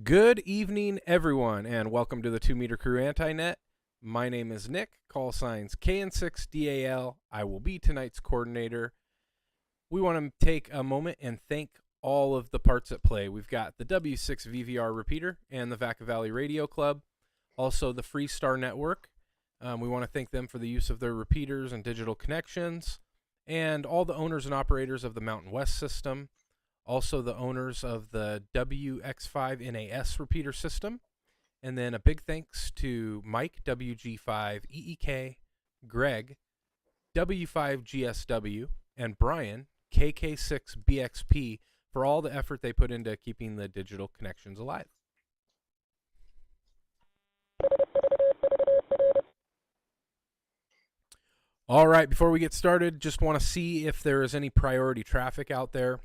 Good evening, everyone, and welcome to the 2 Meter Crew Anti-Net. My name is Nick, call signs KN6DAL. I will be tonight's coordinator. We want to take a moment and thank all of the parts at play. We've got the W6VVR repeater and the Vacaville Radio Club, also the Freestar Network. We want to thank them for the use of their repeaters and digital connections, and all the owners and operators of the Mountain West system. Also the owners of the WX5NAS repeater system. And then a big thanks to Mike, WG5EEK, Greg, W5GSW, and Brian, KK6BXP, for all the effort they put into keeping the digital connections alive. All right, before we get started, just want to see if there is any priority traffic out there.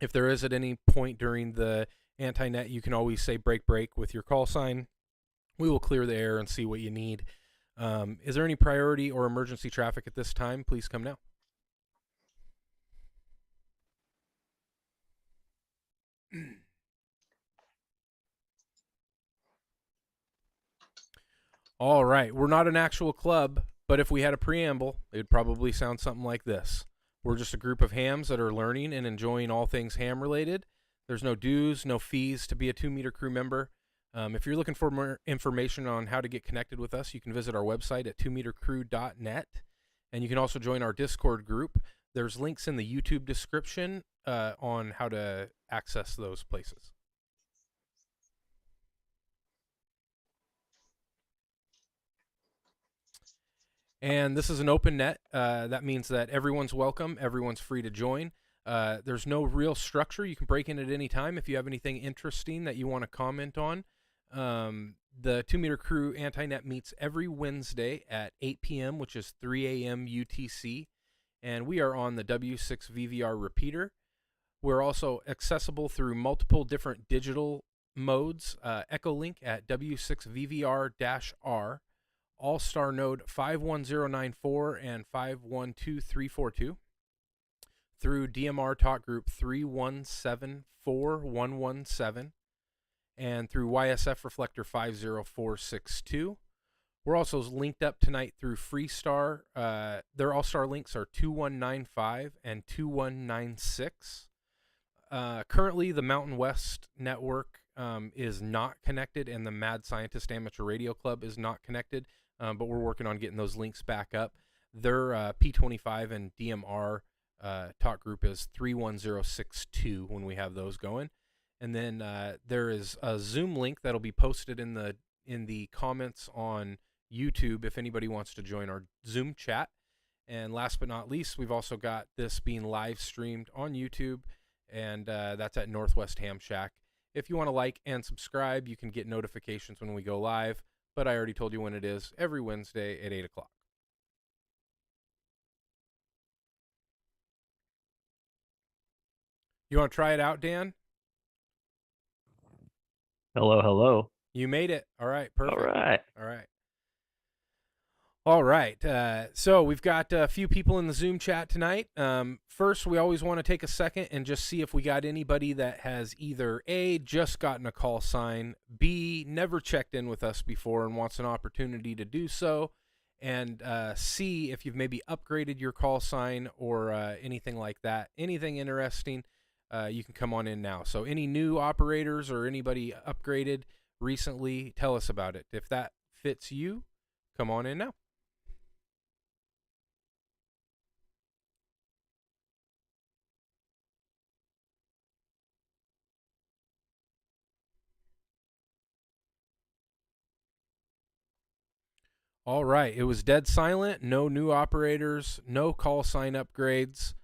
If there is at any point during the anti-net, you can always say break, break with your call sign. We will clear the air and see what you need. Is there any priority or emergency traffic at this time? Please come now. All right, we're not an actual club, but if we had a preamble, it would probably sound something like this. We're just a group of hams that are learning and enjoying all things ham related. There's no dues, no fees to be a 2 Meter Crew member. If you're looking for more information on how to get connected with us, you can visit our website at 2metercrew.net. And you can also join our Discord group. There's links in the YouTube description on how to access those places. And this is an open net. That means that everyone's welcome. Everyone's free to join. There's no real structure. You can break in at any time if you have anything interesting that you want to comment on. The 2 Meter Crew Anti-Net meets every Wednesday at 8 p.m., which is 3 a.m. UTC. And we are on the W6VVR repeater. We're also accessible through multiple different digital modes. Echolink at W6VVR-R. Allstar Node 51094 and 512342, through DMR Talk Group 3174-117, and through YSF Reflector 50462. We're also linked up tonight through Freestar. Their All-Star links are 2195 and 2196. Currently, the Mountain West network is not connected, and the Mad Scientist Amateur Radio Club is not connected. But we're working on getting those links back up. Their P25 and DMR talk group is 31062 when we have those going. And then there is a Zoom link that'll be posted in the comments on YouTube if anybody wants to join our Zoom chat. And last but not least, we've also got this being live streamed on YouTube, and that's at Northwest Ham Shack. If you want to like and subscribe, you can get notifications when we go live. But I already told you when it is, every Wednesday at 8 o'clock. You want to try it out, Dan? Hello, hello. You made it. All right, perfect. All right. All right. So we've got a few people in the Zoom chat tonight. First, we always want to take a second and just see if we got anybody that has either A, just gotten a call sign, B, never checked in with us before and wants an opportunity to do so, and C, if you've maybe upgraded your call sign or anything like that. Anything interesting, you can come on in now. So any new operators or anybody upgraded recently, tell us about it. If that fits you, come on in now. All right. It was dead silent. No new operators. No call sign upgrades.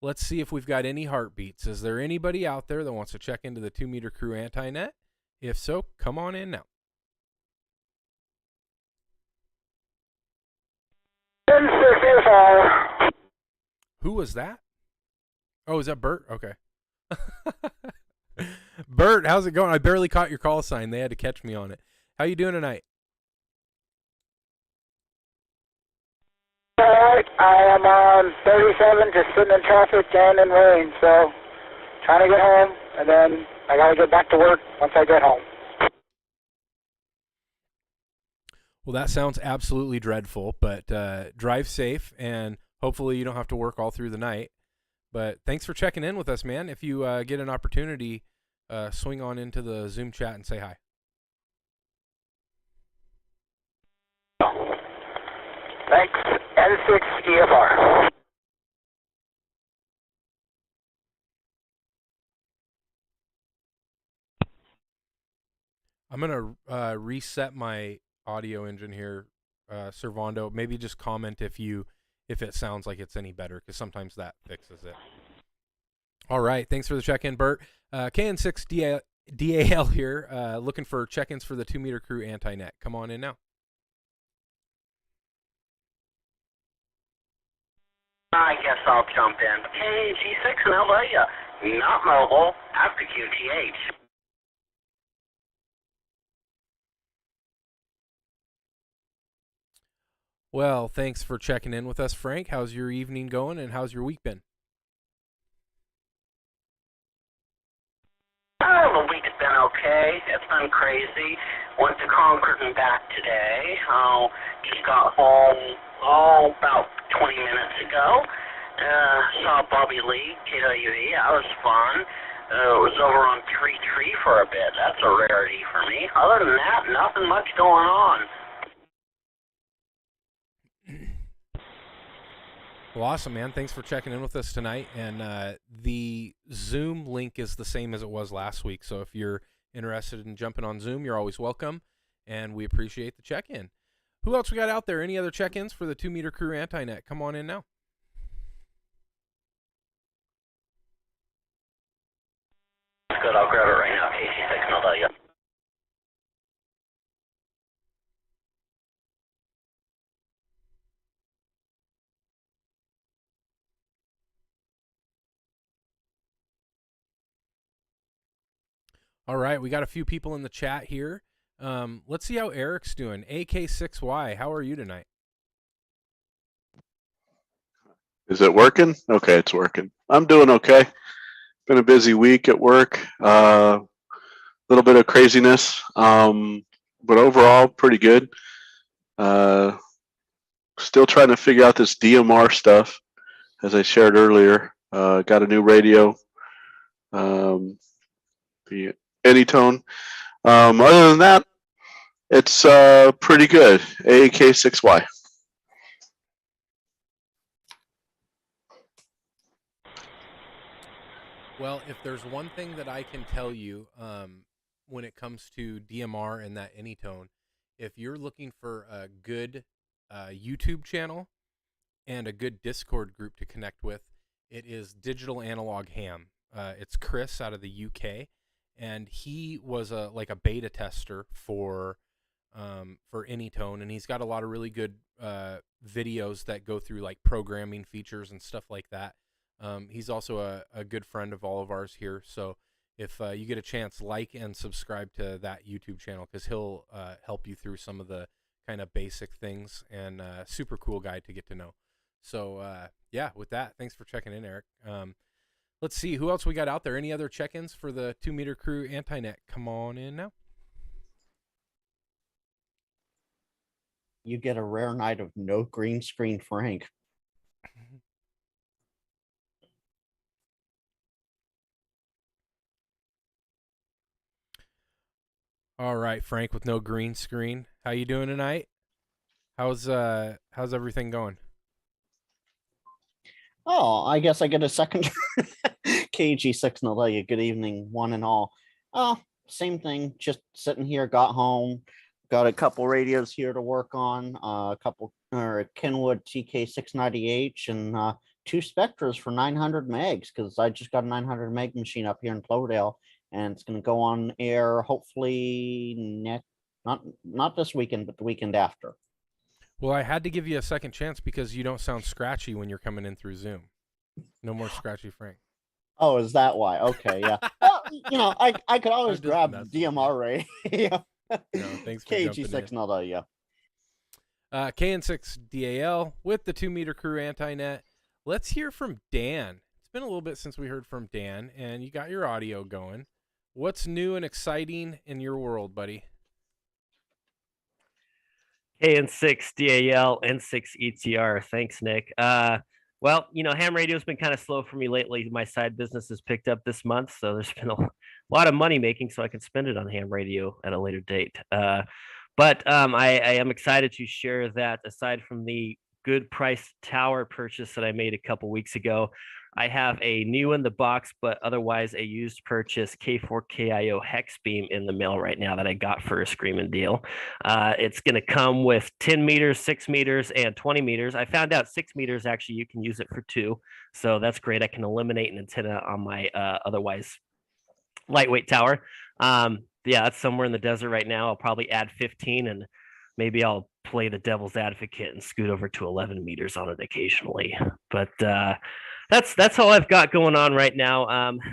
Let's see if we've got any heartbeats. Is there anybody out there that wants to check into the 2-meter crew anti-net? If so, come on in now. Who was that? Oh, is that Bert? Okay. Bert, how's it going? I barely caught your call sign. They had to catch me on it. How you doing tonight? All right, I am on 37, just sitting in traffic and in rain, so trying to get home, and then I got to get back to work once I get home. Well, that sounds absolutely dreadful, but drive safe, and hopefully you don't have to work all through the night. But thanks for checking in with us, man. If you get an opportunity, swing on into the Zoom chat and say hi. Thanks, N6 EFR. I'm going to reset my audio engine here, Servando. Maybe just comment if it sounds like it's any better, because sometimes that fixes it. All right. Thanks for the check-in, Bert. KN6 DAL here, looking for check-ins for the 2-meter crew anti-net. Come on in now. I guess I'll jump in. KG6 in LA, not mobile, after QTH. Well, thanks for checking in with us, Frank. How's your evening going, and how's your week been? Oh, the week's been okay. It's been crazy. Went to Concord and back today. Just got home about 20 minutes ago. Saw Bobby Lee, KWE. That was fun. It was over on Tree for a bit. That's a rarity for me. Other than that, nothing much going on. Well, awesome, man. Thanks for checking in with us tonight. And the Zoom link is the same as it was last week. So if you're interested in jumping on Zoom, you're always welcome. And we appreciate the check-in. Who else we got out there? Any other check-ins for the 2-meter crew anti-net? Come on in now. Good, I'll grab it right now. KC6 and I'll tell you. All right, we got a few people in the chat here. Let's see how Eric's doing. AK6Y, how are you tonight? Is it working? Okay, it's working. I'm doing okay. Been a busy week at work. Little bit of craziness, but overall pretty good. Still trying to figure out this DMR stuff, as I shared earlier. Got a new radio, the Anytone. Other than that, it's pretty good. AK6Y. Well, if there's one thing that I can tell you when it comes to DMR and that Anytone, if you're looking for a good YouTube channel and a good Discord group to connect with, it is Digital Analog Ham. It's Chris out of the UK, and he was a beta tester for Anytone, and he's got a lot of really good videos that go through like programming features and stuff like that. He's also a good friend of all of ours here, so if you get a chance, like and subscribe to that YouTube channel, because he'll help you through some of the kind of basic things, and super cool guy to get to know. So yeah, with that, thanks for checking in, Eric. Let's see who else we got out there. Any other check-ins for the 2 Meter Crew Anti-Net? Come on in now. You get a rare night of no green screen Frank. All right, Frank, with no green screen. How you doing tonight? How's everything going? Oh, I guess I get a second. KG6 Nalia, good evening, one and all. Same thing, just sitting here, got home, got a couple radios here to work on, a couple Kenwood TK690H and 2 Spectras for 900 megs, because I just got a 900 meg machine up here in Cloverdale, and it's going to go on air hopefully not this weekend, but the weekend after. Well, I had to give you a second chance because you don't sound scratchy when you're coming in through Zoom. No more scratchy Frank. Oh, is that why? Okay, yeah. Well, I could always grab DMR radio. No, thanks for jumping in. KG6 not yeah. KN6DAL with the 2 Meter Crew Anti-Net. Let's hear from Dan. It's been a little bit since we heard from Dan, and you got your audio going. What's new and exciting in your world, buddy? KN6DAL, N6ETR. Thanks, Nick. Well, ham radio's been kind of slow for me lately. My side business has picked up this month, so there's been a lot of money making, so I can spend it on ham radio at a later date. But I am excited to share that aside from the good price tower purchase that I made a couple weeks ago, I have a new in the box, but otherwise a used purchase K4KIO hex beam in the mail right now that I got for a screaming deal. It's going to come with 10 meters, 6 meters, and 20 meters. I found out 6 meters, actually, you can use it for 2. So that's great. I can eliminate an antenna on my otherwise lightweight tower. Yeah, that's somewhere in the desert right now. I'll probably add 15 and maybe I'll play the devil's advocate and scoot over to 11 meters on it occasionally. But that's all I've got going on right now.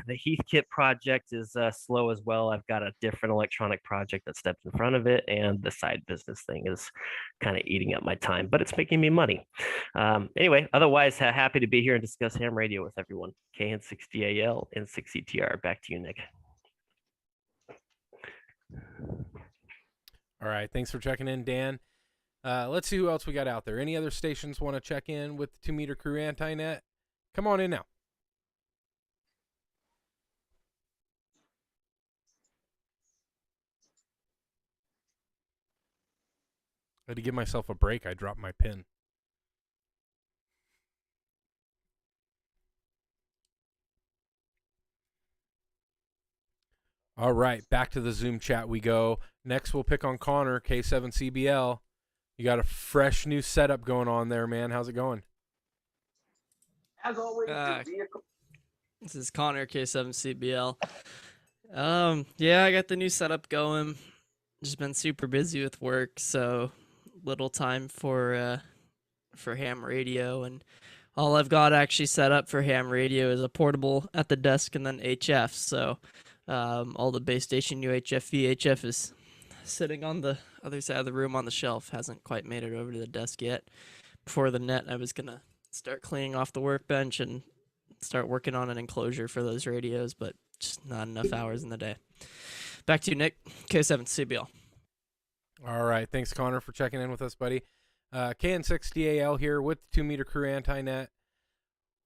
The Heathkit project is slow as well. I've got a different electronic project that steps in front of it, and the side business thing is kind of eating up my time, but it's making me money. Anyway, otherwise, happy to be here and discuss ham radio with everyone. KN6DAL, N6ETR. Back to you, Nick. All right, thanks for checking in, Dan. Let's see who else we got out there. Any other stations want to check in with the 2 Meter Crew Anti-Net? Come on in now. I had to give myself a break. I dropped my pen. All right, back to the Zoom chat we go. Next, we'll pick on Connor, K7CBL. You got a fresh new setup going on there, man. How's it going? As always, this is Connor, K7CBL. Yeah, I got the new setup going. Just been super busy with work, so little time for ham radio, and all I've got actually set up for ham radio is a portable at the desk and then HF. So all the base station UHF VHF is sitting on the other side of the room on the shelf. Hasn't quite made it over to the desk yet. Before the net, I was gonna start cleaning off the workbench and start working on an enclosure for those radios, but just not enough hours in the day. Back to you, Nick, K7CBL. All right, thanks, Connor, for checking in with us, buddy. KN6DAL here with the 2 Meter Crew Anti-Net.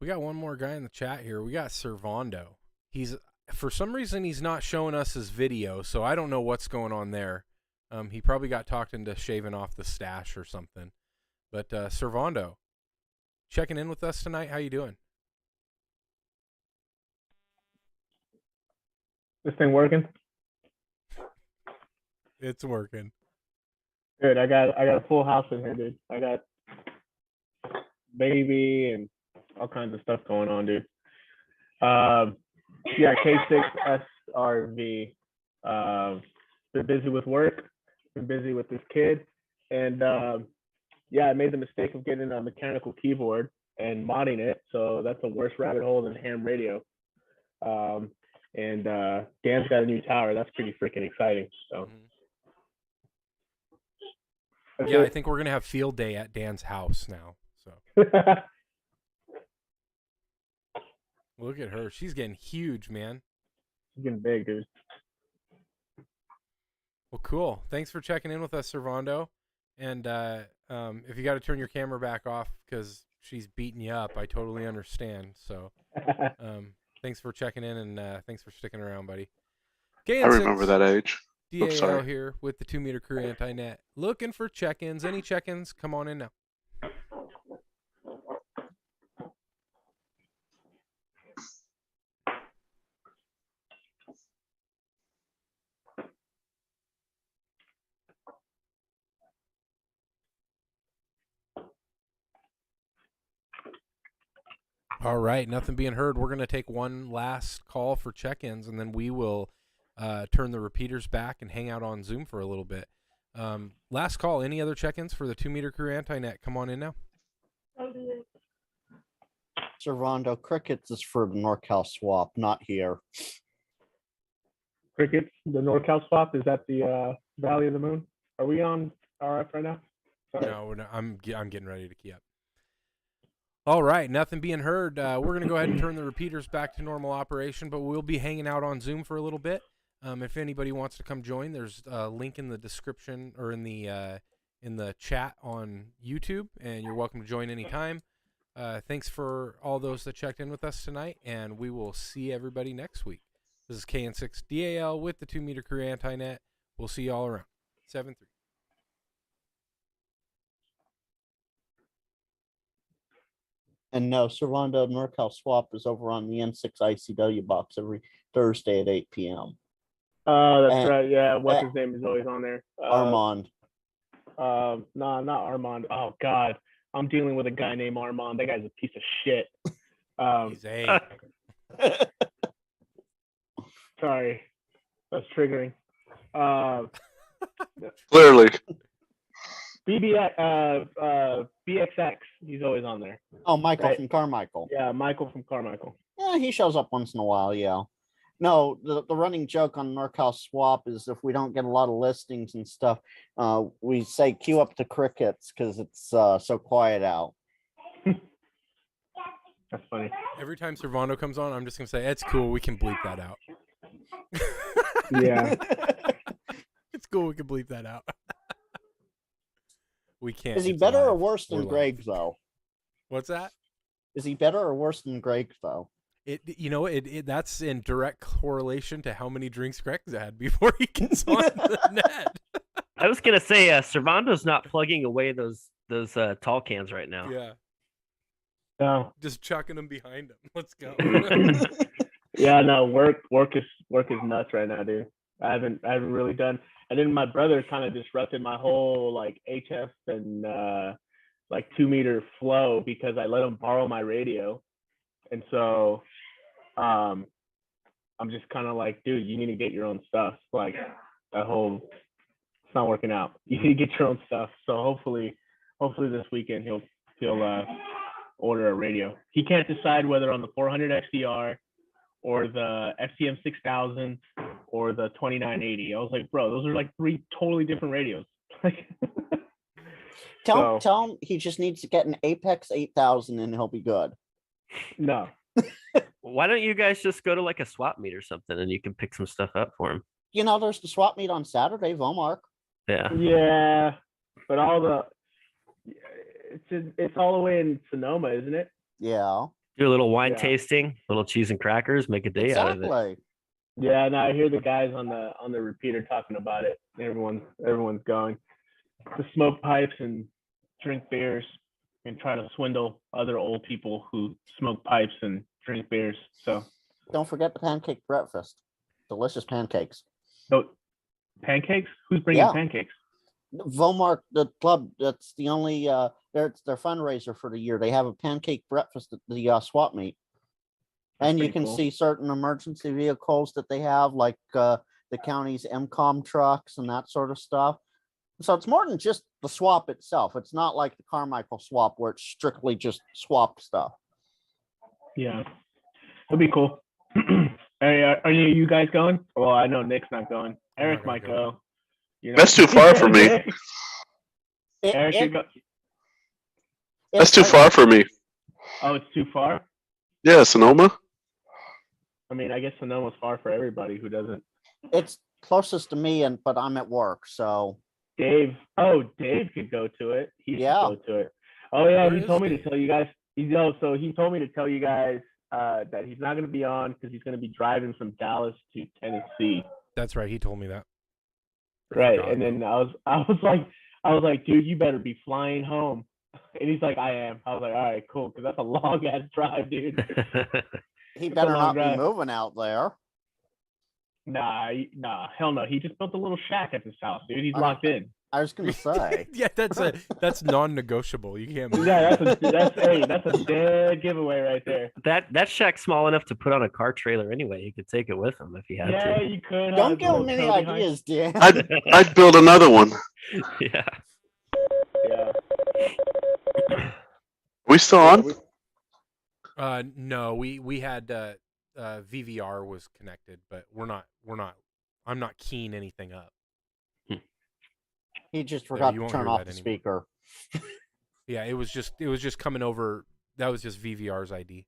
We got one more guy in the chat here. We got Servando. For some reason, he's not showing us his video, so I don't know what's going on there. He probably got talked into shaving off the stash or something. But Servando, checking in with us tonight. How you doing? This thing working? It's working. Good. I got a full house in here, dude. I got baby and all kinds of stuff going on, dude. Yeah, K6SRV. Been busy with work. Been busy with this kid, and yeah, I made the mistake of getting a mechanical keyboard and modding it. So that's a worse rabbit hole than ham radio. And Dan's got a new tower. That's pretty freaking exciting. So That's Yeah, I it. think we're gonna have field day at Dan's house now. So look at her. She's getting huge, man. It's getting big, dude. Well, cool. Thanks for checking in with us, Servando. And if you got to turn your camera back off because she's beating you up, I totally understand. So thanks for checking in and thanks for sticking around, buddy. I remember that age. Oops, DAL sorry. here with the 2 Meter Crew Anti-Net. Looking for check-ins. Any check-ins? Come on in now. All right, nothing being heard. We're going to take one last call for check-ins, and then we will turn the repeaters back and hang out on Zoom for a little bit. Last call. Any other check-ins for the 2 Meter Crew Anti-Net? Come on in now. Servando, crickets is for the NorCal swap, not here. Crickets, the NorCal swap, is that the Valley of the Moon? Are we on RF right now? Sorry. No, we're not. I'm getting ready to key up. All right, nothing being heard. We're going to go ahead and turn the repeaters back to normal operation, but we'll be hanging out on Zoom for a little bit. If anybody wants to come join, there's a link in the description or in the chat on YouTube, and you're welcome to join anytime. Thanks for all those that checked in with us tonight, and we will see everybody next week. This is KN6 DAL with the 2 Meter Crew Anti-Net. We'll see you all around. 7-3. And no, Servando NorCal swap is over on the N6 ICW box every Thursday at 8 p.m. That's right. Yeah, what's his name is always on there. Armand. No, not Armand. Oh God, I'm dealing with a guy named Armand. That guy's a piece of shit. He's a. Sorry, that's triggering. Clearly. BXX. He's always on there. Oh, Michael Right. from Carmichael. Yeah, Michael from Carmichael. Yeah, he shows up once in a while, yeah. No, the running joke on NorCal swap is if we don't get a lot of listings and stuff, we say queue up to crickets because it's so quiet out. That's funny. Every time Servando comes on, I'm just going to say, it's cool. We can bleep that out. Yeah. It's cool. We can bleep that out. We can't. Is he It's better or live. worse We're than live. Greg, though? What's that? Is he better or worse than Greg, though? That's in direct correlation to how many drinks Greg's had before he gets on the net. I was gonna say, Servando's not plugging away those tall cans right now. Yeah, No. just chucking them behind him. Let's go. Yeah, no, work is nuts right now, dude. I haven't really done. And then my brother kind of disrupted my whole like HF and like 2 meter flow because I let him borrow my radio, and so I'm just kind of like, dude, you need to get your own stuff. Like that whole, it's not working out. You need to get your own stuff. So hopefully this weekend he'll order a radio. He can't decide whether on the 400 XDR or the FCM 6000 or the 2980. I was like, bro, those are like 3 totally different radios. Tell him he just needs to get an Apex 8000 and he'll be good. No. Why don't you guys just go to like a swap meet or something and you can pick some stuff up for him? You know, there's the swap meet on Saturday, Vomark. Yeah. Yeah, but it's all the way in Sonoma, isn't it? Yeah. Do a little wine Yeah. tasting, little cheese and crackers, make a day out of it. Exactly. Yeah, no, I hear the guys on the repeater talking about it. Everyone's going to smoke pipes and drink beers and try to swindle other old people who smoke pipes and drink beers. So Don't forget the pancake breakfast. Delicious pancakes. pancakes? Who's bringing Yeah. pancakes? Vomark, the club, that's the only it's their fundraiser for the year. They have a pancake breakfast at the swap meet. That's And you pretty can cool. see certain emergency vehicles that they have, like the county's MCOM trucks and that sort of stuff. So it's more than just the swap itself. It's not like the Carmichael swap where it's strictly just swap stuff. Yeah, it'll be cool. Hey, are you guys going? Well, I know Nick's not going. I'm not Eric gonna might go. go. You know? That's too far for me. Eric, you it, go. That's too far for me. Oh, it's too far. Yeah, Sonoma. I mean, I guess Sonoma's far for everybody who doesn't. it's closest to me, but I'm at work, so Dave could go to it. He should Yeah. go to it. Oh yeah, Where he is told me to Dave? tell you guys. So he told me to tell you guys that he's not going to be on because he's going to be driving from Dallas to Tennessee. That's right. He told me that. Right, forgot. and then I was like, dude, you better be flying home. And he's like, I am. I was like, all right, cool, because that's a long ass drive, dude. he It's a better long not drive. be moving out there. Nah, hell no. He just built a little shack at his house, dude. He's I- locked in. I was gonna say. Yeah, that's non-negotiable. You can't. Move. Yeah, that's a dead giveaway right there. That shack's small enough to put on a car trailer anyway. You could take it with him if he had Yeah, to. you could. Don't have give a him little any tow behind. ideas, Dan. I'd build another one. Yeah. Yeah. We still on? No, we had VVR was connected, but we're not. I'm not keying anything up. He just forgot you to won't turn hear off that the anymore. speaker. Yeah, it was just coming over. That was just VVR's ID.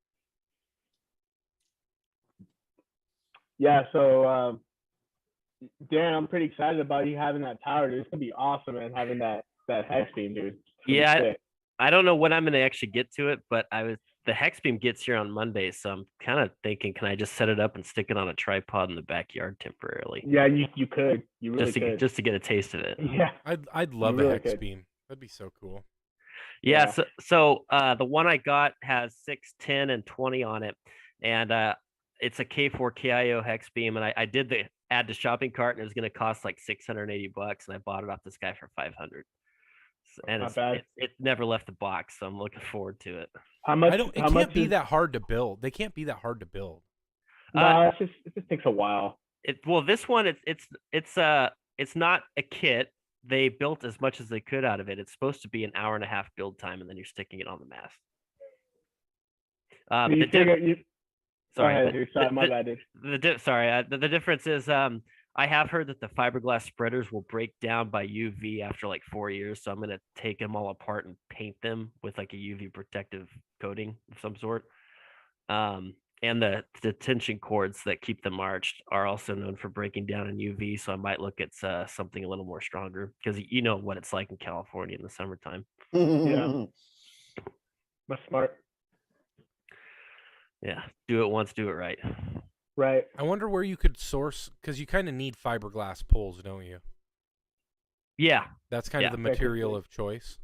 Yeah, so Dan, I'm pretty excited about you having that tower, dude. It's gonna be awesome, man, having that hex beam, dude. It's gonna be Yeah, sick. I don't know when I'm going to actually get to it, but the hex beam gets here on Monday, so I'm kind of thinking, can I just set it up and stick it on a tripod in the backyard temporarily, Yeah, you could. You really could. just to get a taste of it? Yeah. I'd love really a hex could. beam. That'd be so cool. Yeah. Yeah. So the one I got has 6, 10, and 20 on it, and it's a K4 KIO hex beam, and I did the add to shopping cart, and it was going to cost like $680, and I bought it off this guy for $500. And Not bad. it never left the box, so I'm looking forward to it. How much? It how can't much be is, that hard to build. They can't be that hard to build. No, it just takes a while. Well, this one it's not a kit. They built as much as they could out of it. It's supposed to be an hour and a half build time, and then you're sticking it on the mast. You figure you. Sorry, Go ahead, dude. Sorry, my bad, dude. the difference is I have heard that the fiberglass spreaders will break down by UV after like 4 years, so I'm gonna take them all apart and paint them with like a UV protective coating of some sort. And the tension cords that keep them arched are also known for breaking down in UV, so I might look at something a little more stronger, because you know what it's like in California in the summertime. Yeah. That's smart. Yeah, do it once, do it right. Right. I wonder where you could source, because you kind of need fiberglass poles, don't you? Yeah. That's kind of the material of choice.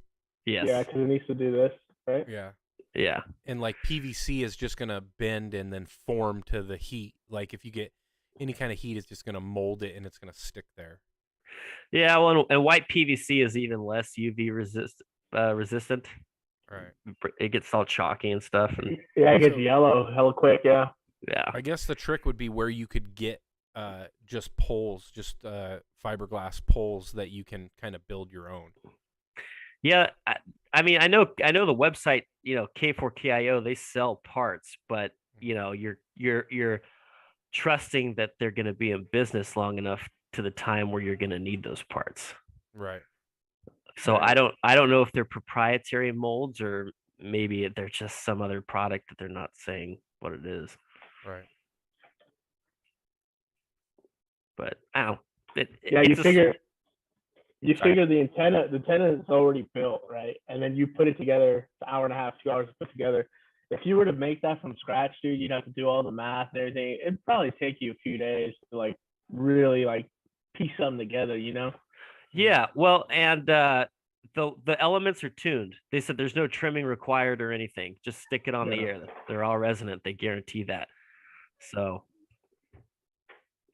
Yes. Yeah, because it needs to do this, right? Yeah. Yeah. And like PVC is just gonna bend and then form to the heat. Like if you get any kind of heat, it's just gonna mold it and it's gonna stick there. Yeah, well, and white PVC is even less UV resistant. Right. It gets all chalky and stuff, and Yeah, it gets yellow hella quick. Yeah. yeah. I guess the trick would be where you could get just poles, just fiberglass poles that you can kind of build your own. Yeah, I mean, I know the website, K4KIO, they sell parts, but you're trusting that they're going to be in business long enough to the time where you're going to need those parts. Right. So I don't know if they're proprietary molds or maybe they're just some other product that they're not saying what it is. Right. But I don't. You figure the antenna is already built, right? And then you put it together, it's an hour and a half, 2 hours to put together. If you were to make that from scratch, dude, you'd have to do all the math and everything. It'd probably take you a few days to like really like piece something together, Yeah, well, and the elements are tuned. They said there's no trimming required or anything. Just stick it on the air. They're all resonant. They guarantee that. So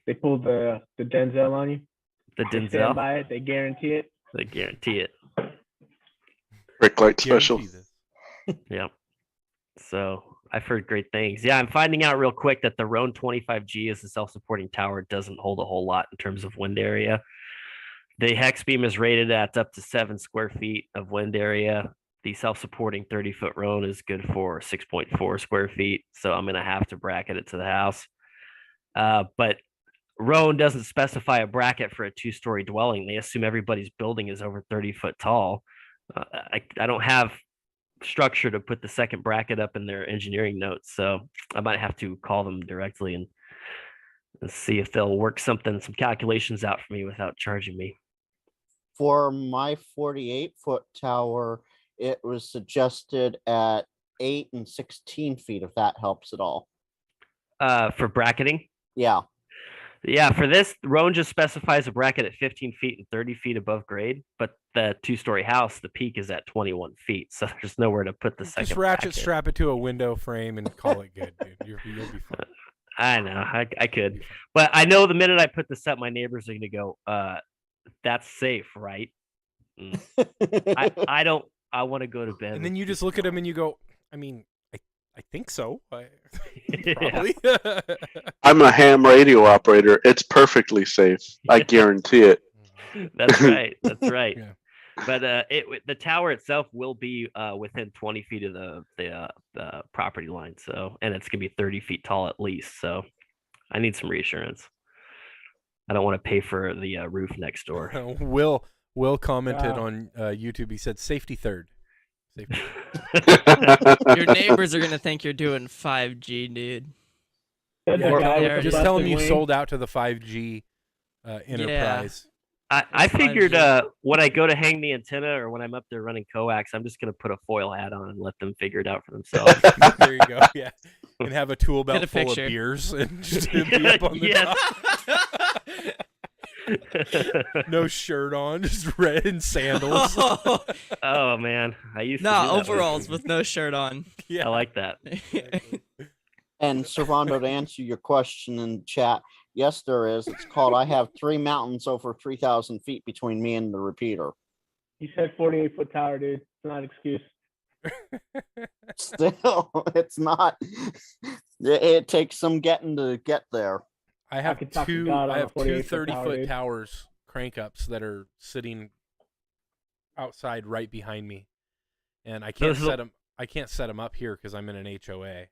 they pulled the Denzel on you. The They Denzel. stand by it. They guarantee it. They guarantee it. Brick light special. Guarantee this. Yeah. So I've heard great things. Yeah, I'm finding out real quick that the Roan 25G is a self-supporting tower. It doesn't hold a whole lot in terms of wind area. The hex beam is rated at up to 7 square feet of wind area. The self-supporting 30-foot Roan is good for 6.4 square feet. So I'm going to have to bracket it to the house. But Roan doesn't specify a bracket for a 2-story dwelling. They assume everybody's building is over 30 foot tall. I don't have structure to put the second bracket up in their engineering notes, so I might have to call them directly and see if they'll work some calculations out for me without charging me. For my 48-foot tower, it was suggested at 8 and 16 feet, if that helps at all. For bracketing? Yeah. Yeah, for this, Roan just specifies a bracket at 15 feet and 30 feet above grade, but the 2-story house, the peak is at 21 feet, so there's nowhere to put the second Just ratchet bracket. strap it to a window frame and call it good, dude. You'll be fine. I know, I could, but I know the minute I put this up, my neighbors are going to go, that's safe, right? I don't, I want to go to bed. And then you just look at them and you go, I mean, I think so. Yeah. Probably. I'm a ham radio operator. It's perfectly safe. I guarantee it. That's right. That's right. Yeah. But the tower itself will be within 20 feet of the property line. So, and it's gonna be 30 feet tall at least. So, I need some reassurance. I don't want to pay for the roof next door. Will commented on YouTube. He said safety third. Safety. Your neighbors are gonna think you're doing 5G, dude. Yeah, just tell them you sold out to the 5G enterprise. I figured when I go to hang the antenna or when I'm up there running coax, I'm just gonna put a foil hat on and let them figure it out for themselves. There you go. Yeah, and have a tool belt full of beers and just be up on the top. No shirt on, just red and sandals. Oh man, I used to. No, overalls with no shirt on. Yeah, I like that. And Servando, to answer your question in chat, yes, there is. It's called I have 3 mountains over 3,000 feet between me and the repeater. You said 48-foot tower, dude. It's not an excuse. Still, it's not. It takes some getting to get there. I have could talk to two God on a 30-foot 48-foot tower, towers, crank ups that are sitting outside right behind me, and I can't set them. I can't set them up here because I'm in an HOA.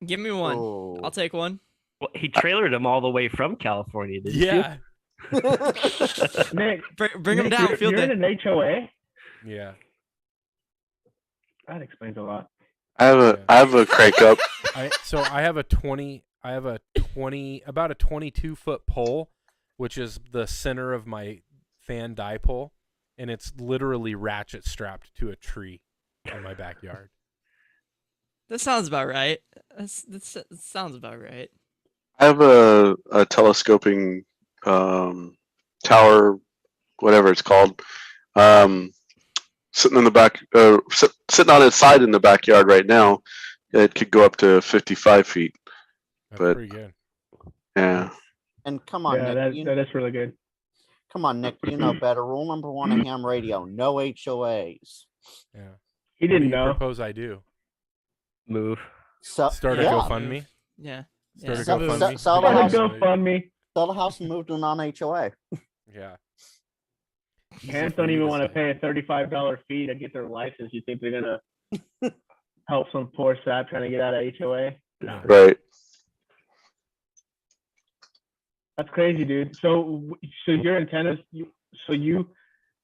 Give me one. Oh. I'll take one. Well, he trailered them all the way from California, didn't you? Yeah. Nick, Bring them down. You're in an HOA? Yeah. That explains a lot. I have a crank up. So I have a 20. I have about a 22-foot pole, which is the center of my fan dipole, and it's literally ratchet strapped to a tree in my backyard. That sounds about right. That sounds about right. I have a telescoping tower, whatever it's called, sitting in the back, sitting on its side in the backyard right now. It could go up to 55 feet. That's But pretty good. yeah, And come on, Yeah, Nick. that is really good. Come on, Nick. You know better. Rule number 1 in ham radio: no HOAs. Yeah. He What do didn't you know. propose I do? Move. So, Start a yeah. GoFundMe? Yeah. Start a So- GoFundMe? so the house- GoFundMe. Sell the house and move to a non-HOA. Yeah. Parents don't even want to pay a $35 fee to get their license. You think they're gonna help some poor sap trying to get out of HOA? No. right. That's crazy, dude. So your antennas,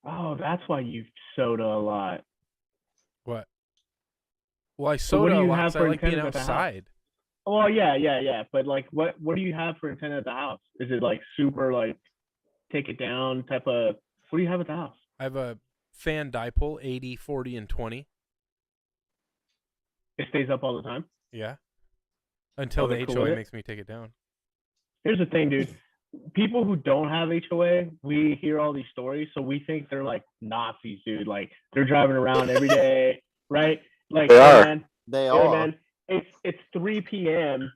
oh, that's why you soda a lot. What? Well, I what soda do a you lot have 'cause I for like being antennas at the house? outside. Oh yeah. But like, what do you have for antenna at the house? Is it like super like take it down type of? What do you have at the house? I have a fan dipole, 80, 40, and 20. It stays up all the time. Yeah. Until Oh, the they're cool HOA with it? makes me take it down. Here's the thing, dude. People who don't have HOA, we hear all these stories, so we think they're like Nazis, dude. Like they're driving around every day, right? Like, They hey, are. man, They hey, are. man, it's 3 p.m.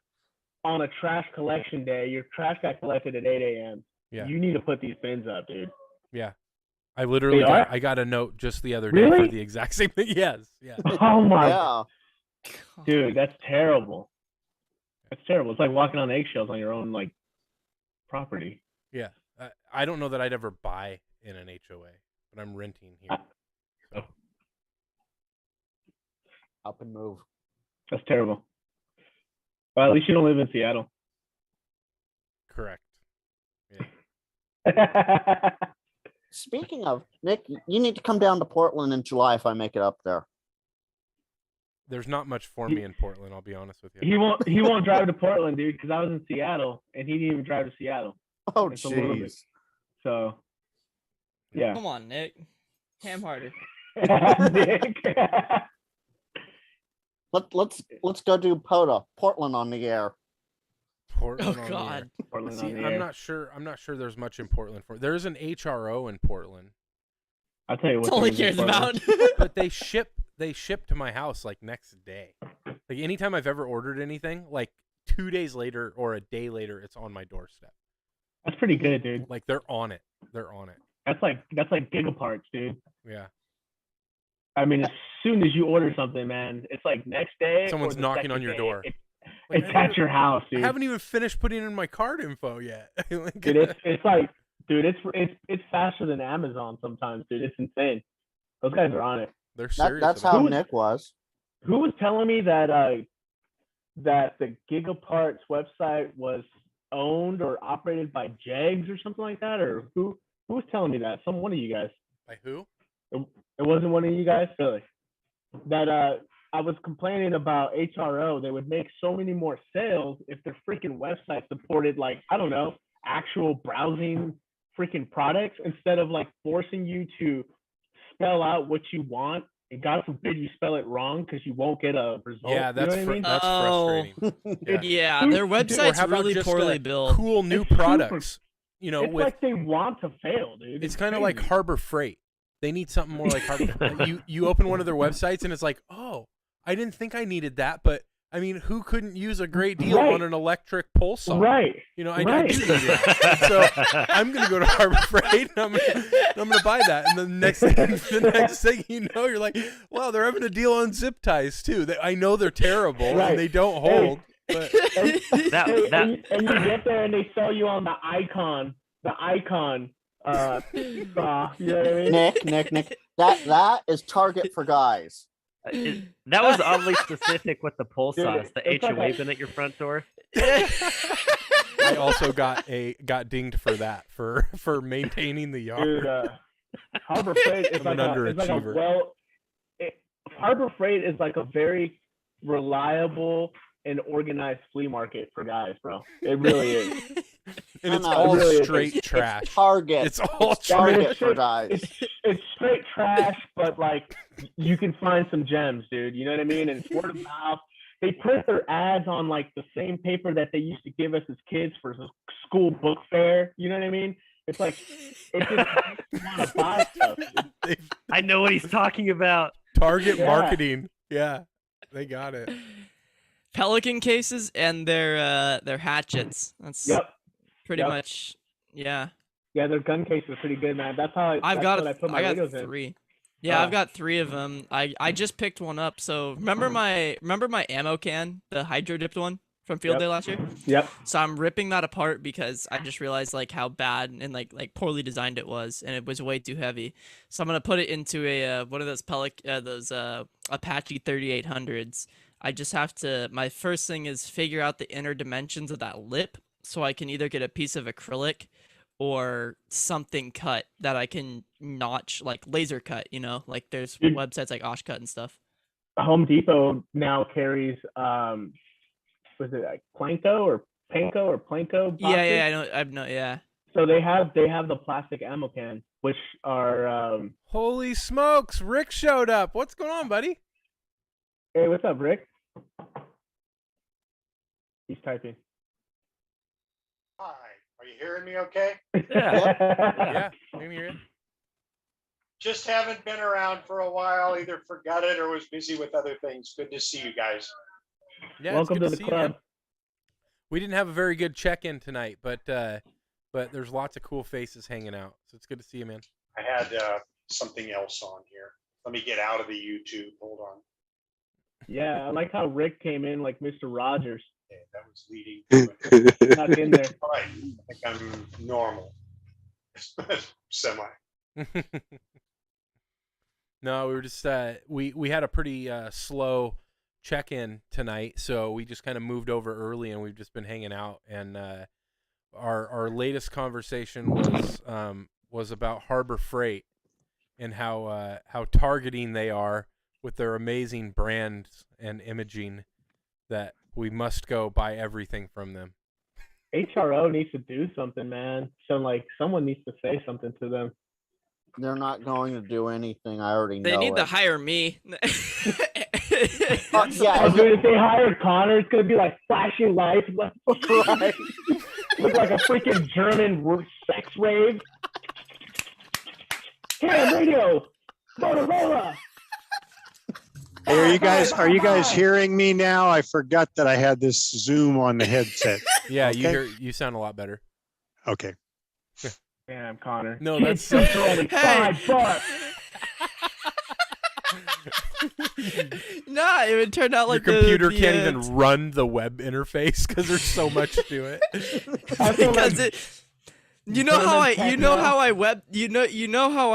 on a trash collection day. Your trash got collected at 8 a.m. Yeah. You need to put these bins up, dude. Yeah. I literally They are? I got a note just the other day for Really? the exact same thing. Yes. Yeah. Oh my, Yeah. dude, that's terrible. That's terrible. It's like walking on eggshells on your own like property. Yeah. I don't know that I'd ever buy in an HOA, but I'm renting here. Up and move. That's terrible. Well, at least you don't live in Seattle. Correct. Yeah. Speaking of, Nick, you need to come down to Portland in July if I make it up there. There's not much for me in Portland, I'll be honest with you. He won't drive to Portland, dude, because I was in Seattle and he didn't even drive to Seattle. Oh, It's a little bit. jeez. So, yeah. Come on, Nick. Ham harder. Nick. Let's go do Portland on the air. Portland Oh on the God. air. Portland See, on the I'm air. not sure there's much in Portland for. There's an HRO in Portland, I'll tell you what. That's all he there is cares in Portland. about. but they ship to my house like next day. Like anytime I've ever ordered anything, like 2 days later or a day later, it's on my doorstep. That's pretty good, dude. Like they're on it. They're on it. That's like gigaparts, dude. Yeah. I mean, as soon as you order something, man, it's like next day. or Someone's the knocking on second your day, door. It's Like, I at your house, I dude. haven't even finished putting in my card info yet. Like, Dude, it's like, dude, it's faster than Amazon sometimes, dude. It's insane. Those guys are on it. they're serious. That's about how it. Who- Nick was. Who was telling me that that the Gigaparts website was owned or operated by Jegs or something like that? Or who was telling me that? One of you guys. By who? It wasn't one of you guys, really. That I was complaining about HRO. They would make so many more sales if their freaking website supported, like, I don't know, actual browsing freaking products instead of like forcing you to spell out what you want. And God forbid you spell it wrong because you won't get a result. Yeah, that's you know what I mean? that's Oh. frustrating. Yeah. Yeah, their Or website's how about really just, poorly built. Cool new It's super- products. You know, It's with like they want to fail, dude. it's kind of like crazy. Harbor Freight. They need something more like Harbor Freight. You open one of their websites and it's like, oh, I didn't think I needed that, but I mean, who couldn't use a great deal Right. on an electric pole saw? Right. You know, I Right. do need it. So I'm gonna go to Harbor Freight and I'm gonna buy that. And the next thing you know, you're like, wow, they're having a deal on zip ties too. I know they're terrible Right. and they don't hold. But That And you get there and they sell you on the icon saw. You know what I mean? Nick. That is Target for guys. that was oddly specific with the pole Dude, saws. The it's like HOA a- bin at your front door. I also got dinged for that for maintaining the yard. Dude, Harbor Freight is I'm like an a, it's like a underachiever. Harbor Freight is like a very reliable and organized flea market for guys, bro. It really is. And it's No, all it really is. straight trash. Target. It's all Target it's for guys. It's straight trash, but like you can find some gems, dude. You know what I mean? And it's word of mouth. They print their ads on like the same paper that they used to give us as kids for the school book fair. You know what I mean? It's like it just makes you want to buy stuff. Dude. They've- I know what he's talking about. Target Yeah. marketing. Yeah, they got it. Pelican cases and their hatchets. That's Yep. pretty Yep. much. Yeah, Yeah, their gun case is pretty good, man. That's how I've that's got what I put my got radios in. 3. Yeah, Oh. I've got 3 of them. I just picked one up. So remember my ammo can, the hydro dipped one from Field Yep. Day last year. Yep. So I'm ripping that apart because I just realized like how bad and like poorly designed it was, and it was way too heavy. So I'm gonna put it into a one of those Apache 3800s. I just have to. My first thing is figure out the inner dimensions of that lip, so I can either get a piece of acrylic or something cut that I can notch, like laser cut. You know, like there's Dude. websites like Oshcut and stuff. Home Depot now carries was it like Planko or Panko? Boxes? Yeah, I know. Yeah. So they have the plastic ammo cans, which are Holy smokes! Rick showed up. What's going on, buddy? hey, what's up, Rick? He's typing. Hi, are you hearing me okay? Yeah, I can hear you. Just haven't been around for a while, either forgot it or was busy with other things. Good to see you guys. Yeah, Welcome it's good to the see you, man. club. We didn't have a very good check-in tonight, but there's lots of cool faces hanging out, so it's good to see you, man. I had something else on here. Let me get out of the YouTube. Hold on. Yeah, I like how Rick came in like Mr. Rogers. Okay, that was leading to it. Snuck in there. All right, I think I'm normal. Semi. No, we were just we had a pretty slow check-in tonight, so we just kind of moved over early, and we've just been hanging out. And our latest conversation was about Harbor Freight and how targeting they are with their amazing brands and imaging that we must go buy everything from them. HRO needs to do something, man. So someone needs to say something to them. They're not going to do anything. I already know. They need to it. hire me. Yeah, I was going to say hire Connor. It's going to be like flashing lights, right? Look like a freaking German sex rave. Ham radio, Motorola. Hey, are you guys hearing me now? I forgot that I had this Zoom on the headset. Yeah, Okay. you sound a lot better. Okay. Damn, Connor. No, that's so only $5. Nah, it would turn out like your computer can't even run the web interface because there's so much to it. Because you know how I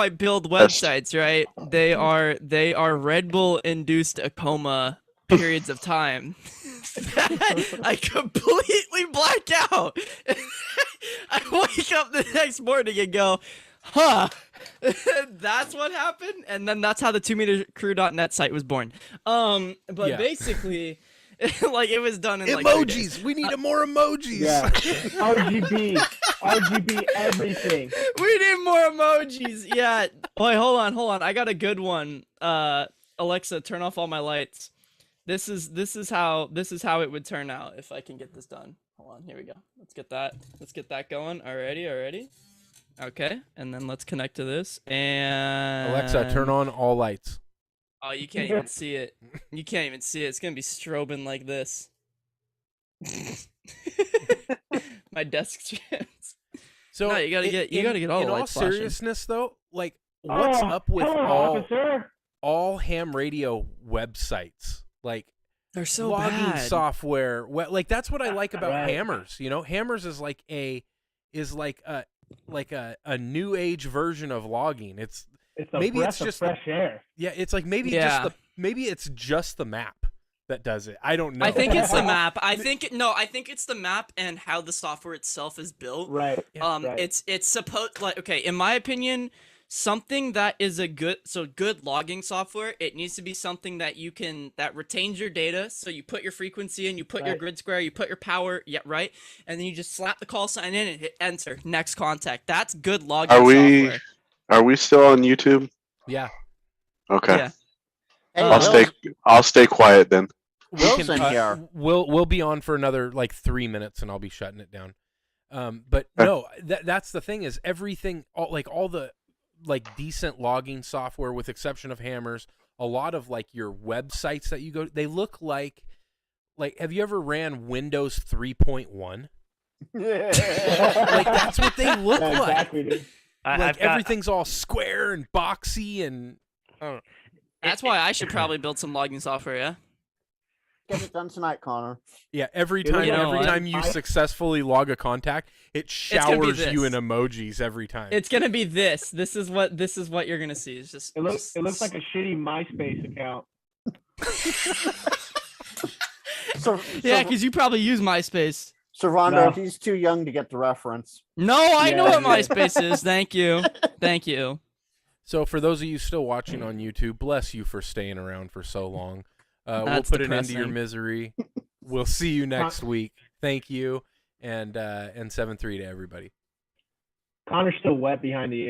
build websites, right? They are Red Bull induced a coma periods of time. I completely black out. I wake up the next morning and go, huh, that's what happened? And then that's how the 2metercrew.net site was born. But Yeah. basically, like it was done in like 3 days. Emojis. We need more emojis. Yeah. RGB, everything. We need more emojis. Yeah. Wait, hold on. I got a good one. Alexa, turn off all my lights. This is how it would turn out if I can get this done. Hold on, here we go. Let's get that going. Already. Okay, and then let's connect to this. And Alexa, turn on all lights. Oh, you can't even see it. You can't even see it. It's gonna be strobing like this. My desk jams. So No, you gotta get all the in all lights flashing. seriousness, though, like what's up with hello, officer. all ham radio websites? Like They're so logging bad. software. Like that's what I like about Right. Hammers. You know, Hammers is like a new age version of logging. It's It's a maybe breath it's of just fresh air. yeah. It's like maybe it's just the map that does it. I don't know. I think it's the map. I think it's the map and how the software itself is built. Right. right. It's supposed like okay, in my opinion, something that is good logging software, it needs to be something that that retains your data. So you put your frequency in, you put your Right. grid square, you put your power, yeah, right? And then you just slap the call sign in and hit enter, next contact. That's good logging software. Are we still on YouTube? Yeah. Okay. Yeah. Hey, I'll stay quiet then. Will's in here. We'll be on for another like 3 minutes and I'll be shutting it down. But Okay. no, that's the thing is everything all the like decent logging software with exception of Hammers, a lot of like your websites that you go they look like have you ever ran Windows 3.1? Like that's what they look Yeah, like. exactly, dude. Like everything's all square and boxy and That's why I should probably build some logging software, yeah? Get it done tonight, Connor. yeah, every You know time what? you successfully log a contact, it gonna be showers you in this. emojis every time. It's gonna be this. This is what you're gonna see. It's just It looks like a shitty MySpace account. yeah, because you probably use MySpace. Servando, No. he's too young to get the reference. No, I know Yeah, what yeah. MySpace is. Thank you. So for those of you still watching on YouTube, bless you for staying around for so long. We'll That's put an end to your depressing. misery. We'll see you next week. Thank you, and 7-3 to everybody. Connor's still wet behind the ears.